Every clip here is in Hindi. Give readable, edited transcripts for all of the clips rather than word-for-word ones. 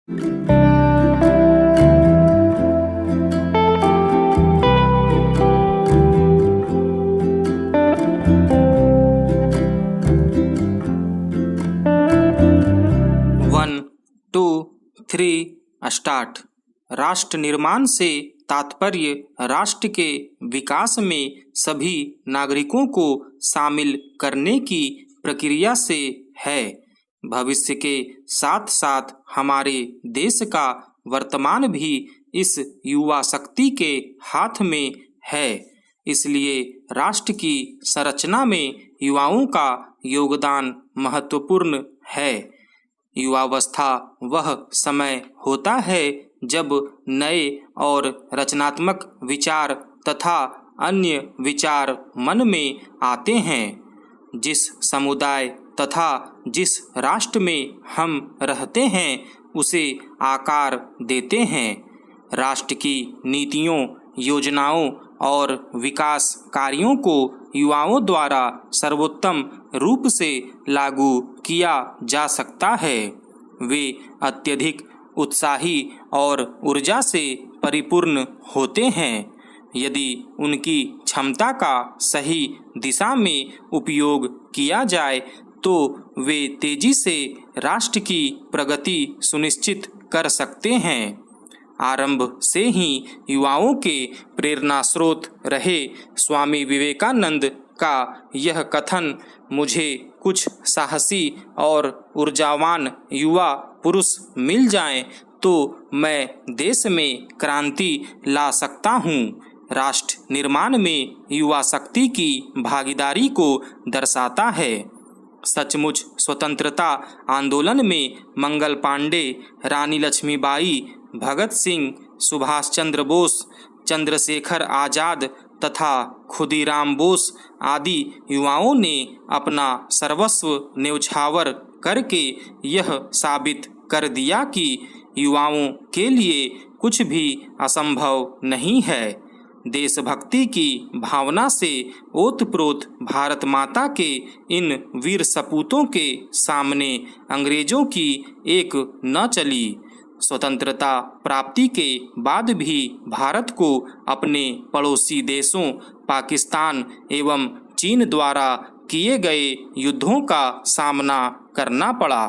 One two three start. राष्ट्र निर्माण से तात्पर्य राष्ट्र के विकास में सभी नागरिकों को शामिल करने की प्रक्रिया से है। भविष्य के साथ साथ हमारे देश का वर्तमान भी इस युवा शक्ति के हाथ में है। इसलिए राष्ट्र की संरचना में युवाओं का योगदान महत्वपूर्ण है। युवावस्था वह समय होता है जब नए और रचनात्मक विचार तथा अन्य विचार मन में आते हैं। जिस समुदाय तथा जिस राष्ट्र में हम रहते हैं उसे आकार देते हैं। राष्ट्र की नीतियों, योजनाओं और विकास कार्यों को युवाओं द्वारा सर्वोत्तम रूप से लागू किया जा सकता है। वे अत्यधिक उत्साही और ऊर्जा से परिपूर्ण होते हैं। यदि उनकी क्षमता का सही दिशा में उपयोग किया जाए तो वे तेजी से राष्ट्र की प्रगति सुनिश्चित कर सकते हैं। आरंभ से ही युवाओं के प्रेरणा स्रोत रहे स्वामी विवेकानंद का यह कथन मुझे कुछ साहसी और ऊर्जावान युवा पुरुष मिल जाएं तो मैं देश में क्रांति ला सकता हूं। राष्ट्र निर्माण में युवा शक्ति की भागीदारी को दर्शाता है। सचमुच स्वतंत्रता आंदोलन में मंगल पांडे, रानी लक्ष्मीबाई, भगत सिंह, सुभाष चंद्र बोस, चंद्रशेखर आजाद तथा खुदीराम बोस आदि युवाओं ने अपना सर्वस्व न्यौछावर करके यह साबित कर दिया कि युवाओं के लिए कुछ भी असंभव नहीं है। देशभक्ति की भावना से ओतप्रोत भारत माता के इन वीर सपूतों के सामने अंग्रेजों की एक न चली। स्वतंत्रता प्राप्ति के बाद भी भारत को अपने पड़ोसी देशों पाकिस्तान एवं चीन द्वारा किए गए युद्धों का सामना करना पड़ा,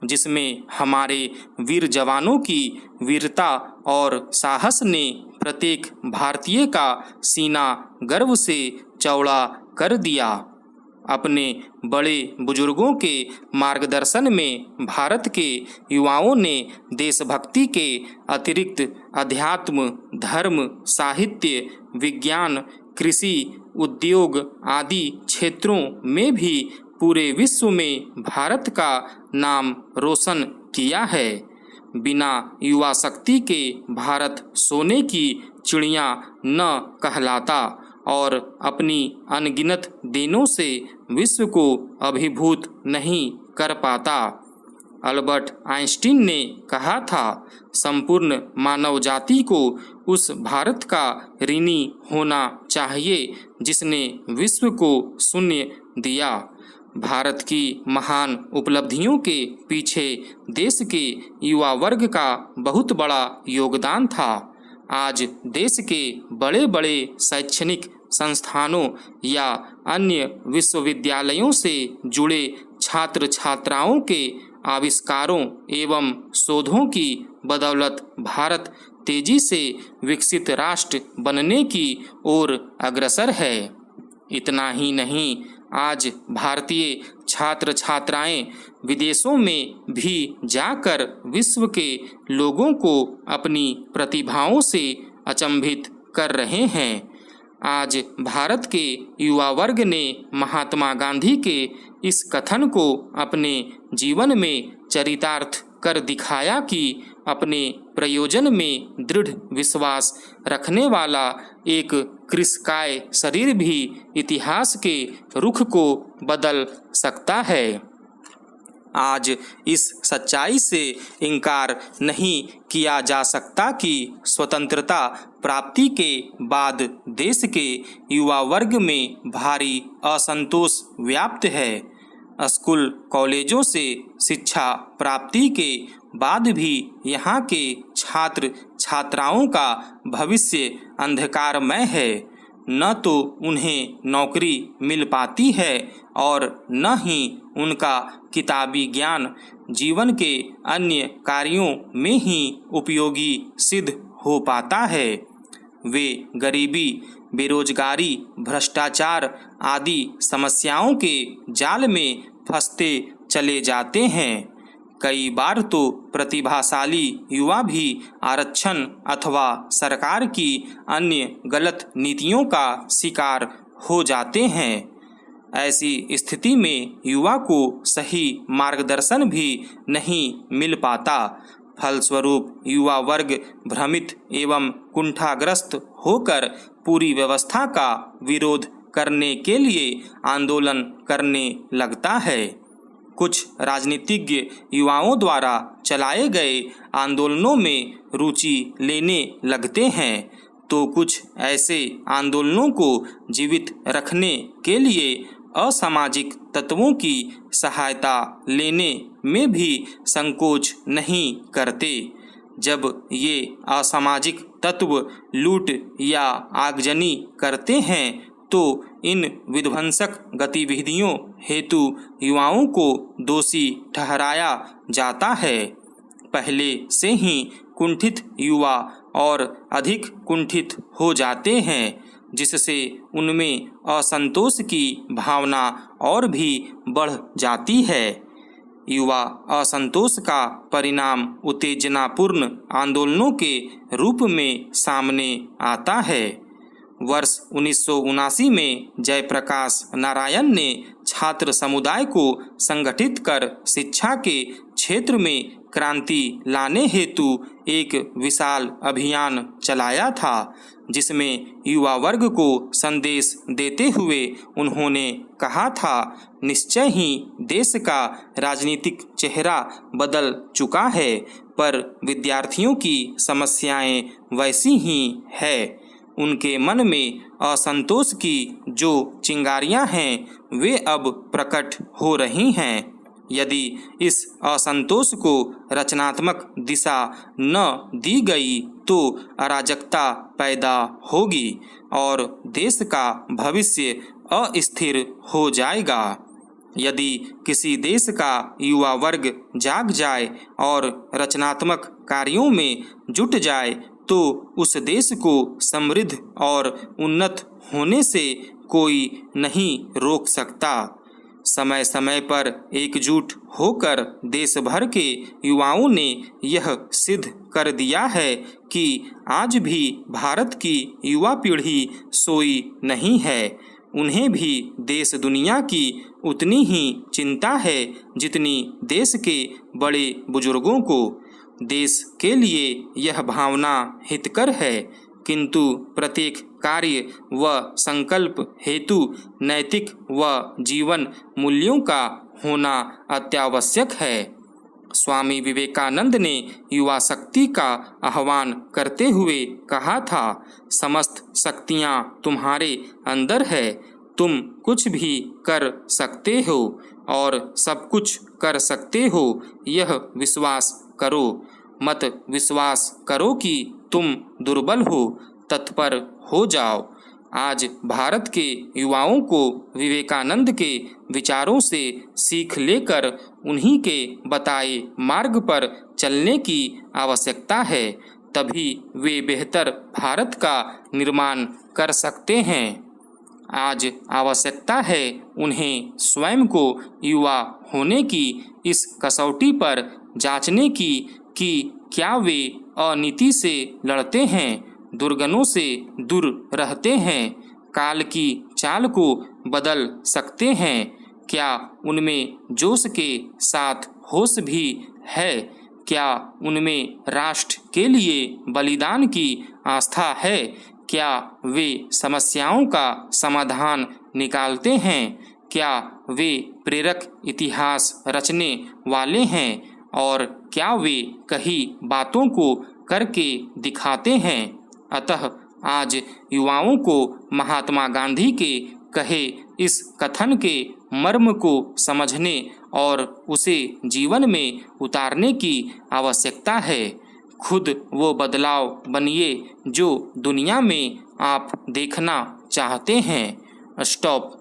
जिसमें हमारे वीर जवानों की वीरता और साहस ने प्रत्येक भारतीय का सीना गर्व से चौड़ा कर दिया। अपने बड़े बुजुर्गों के मार्गदर्शन में भारत के युवाओं ने देशभक्ति के अतिरिक्त अध्यात्म, धर्म, साहित्य, विज्ञान, कृषि, उद्योग आदि क्षेत्रों में भी पूरे विश्व में भारत का नाम रोशन किया है। बिना युवा शक्ति के भारत सोने की चिड़िया न कहलाता और अपनी अनगिनत देनों से विश्व को अभिभूत नहीं कर पाता। अल्बर्ट आइंस्टीन ने कहा था, संपूर्ण मानव जाति को उस भारत का ऋणी होना चाहिए जिसने विश्व को शून्य दिया। भारत की महान उपलब्धियों के पीछे देश के युवा वर्ग का बहुत बड़ा योगदान था। आज देश के बड़े बड़े शैक्षणिक संस्थानों या अन्य विश्वविद्यालयों से जुड़े छात्र छात्राओं के आविष्कारों एवं शोधों की बदौलत भारत तेजी से विकसित राष्ट्र बनने की ओर अग्रसर है। इतना ही नहीं, आज भारतीय छात्र छात्राएं विदेशों में भी जाकर विश्व के लोगों को अपनी प्रतिभाओं से अचंभित कर रहे हैं। आज भारत के युवा वर्ग ने महात्मा गांधी के इस कथन को अपने जीवन में चरितार्थ कर दिखाया कि अपने प्रयोजन में दृढ़ विश्वास रखने वाला एक कृशकाय शरीर भी इतिहास के रुख को बदल सकता है। आज इस सच्चाई से इनकार नहीं किया जा सकता कि स्वतंत्रता प्राप्ति के बाद देश के युवा वर्ग में भारी असंतोष व्याप्त है। स्कूल कॉलेजों से शिक्षा प्राप्ति के बाद भी यहाँ के छात्र छात्राओं का भविष्य अंधकारमय है। न तो उन्हें नौकरी मिल पाती है और न ही उनका किताबी ज्ञान जीवन के अन्य कार्यों में ही उपयोगी सिद्ध हो पाता है। वे गरीबी, बेरोजगारी, भ्रष्टाचार आदि समस्याओं के जाल में फंसते चले जाते हैं। कई बार तो प्रतिभाशाली युवा भी आरक्षण अथवा सरकार की अन्य गलत नीतियों का शिकार हो जाते हैं। ऐसी स्थिति में युवा को सही मार्गदर्शन भी नहीं मिल पाता। फलस्वरूप युवा वर्ग भ्रमित एवं कुंठाग्रस्त होकर पूरी व्यवस्था का विरोध करने के लिए आंदोलन करने लगता है। कुछ राजनीतिज्ञ युवाओं द्वारा चलाए गए आंदोलनों में रुचि लेने लगते हैं, तो कुछ ऐसे आंदोलनों को जीवित रखने के लिए असामाजिक तत्वों की सहायता लेने में भी संकोच नहीं करते। जब ये असामाजिक तत्व लूट या आगजनी करते हैं तो इन विध्वंसक गतिविधियों हेतु युवाओं को दोषी ठहराया जाता है। पहले से ही कुंठित युवा और अधिक कुंठित हो जाते हैं, जिससे उनमें असंतोष की भावना और भी बढ़ जाती है। युवा असंतोष का परिणाम उत्तेजनापूर्ण आंदोलनों के रूप में सामने आता है। वर्ष 1979 में जयप्रकाश नारायण ने छात्र समुदाय को संगठित कर शिक्षा के क्षेत्र में क्रांति लाने हेतु एक विशाल अभियान चलाया था, जिसमें युवा वर्ग को संदेश देते हुए उन्होंने कहा था, निश्चय ही देश का राजनीतिक चेहरा बदल चुका है, पर विद्यार्थियों की समस्याएं वैसी ही है। उनके मन में असंतोष की जो चिंगारियां हैं वे अब प्रकट हो रही हैं। यदि इस असंतोष को रचनात्मक दिशा न दी गई तो अराजकता पैदा होगी और देश का भविष्य अस्थिर हो जाएगा। यदि किसी देश का युवा वर्ग जाग जाए और रचनात्मक कार्यों में जुट जाए तो उस देश को समृद्ध और उन्नत होने से कोई नहीं रोक सकता। समय समय पर एकजुट होकर देश भर के युवाओं ने यह सिद्ध कर दिया है कि आज भी भारत की युवा पीढ़ी सोई नहीं है। उन्हें भी देश दुनिया की उतनी ही चिंता है जितनी देश के बड़े बुजुर्गों को। देश के लिए यह भावना हितकर है, किंतु प्रत्येक कार्य व संकल्प हेतु नैतिक व जीवन मूल्यों का होना अत्यावश्यक है। स्वामी विवेकानंद ने युवा शक्ति का आह्वान करते हुए कहा था, समस्त शक्तियाँ तुम्हारे अंदर है, तुम कुछ भी कर सकते हो और सब कुछ कर सकते हो, यह विश्वास करो। मत विश्वास करो कि तुम दुर्बल हो, तत्पर हो जाओ। आज भारत के युवाओं को विवेकानंद के विचारों से सीख लेकर उन्हीं के बताए मार्ग पर चलने की आवश्यकता है, तभी वे बेहतर भारत का निर्माण कर सकते हैं। आज आवश्यकता है उन्हें स्वयं को युवा होने की इस कसौटी पर जांचने की कि क्या वे अनीति से लड़ते हैं, दुर्गुणों से दूर रहते हैं, काल की चाल को बदल सकते हैं, क्या उनमें जोश के साथ होश भी है, क्या उनमें राष्ट्र के लिए बलिदान की आस्था है, क्या वे समस्याओं का समाधान निकालते हैं, क्या वे प्रेरक इतिहास रचने वाले हैं और क्या वे कही बातों को करके दिखाते हैं। अतः आज युवाओं को महात्मा गांधी के कहे इस कथन के मर्म को समझने और उसे जीवन में उतारने की आवश्यकता है। खुद वो बदलाव बनिए जो दुनिया में आप देखना चाहते हैं। स्टॉप।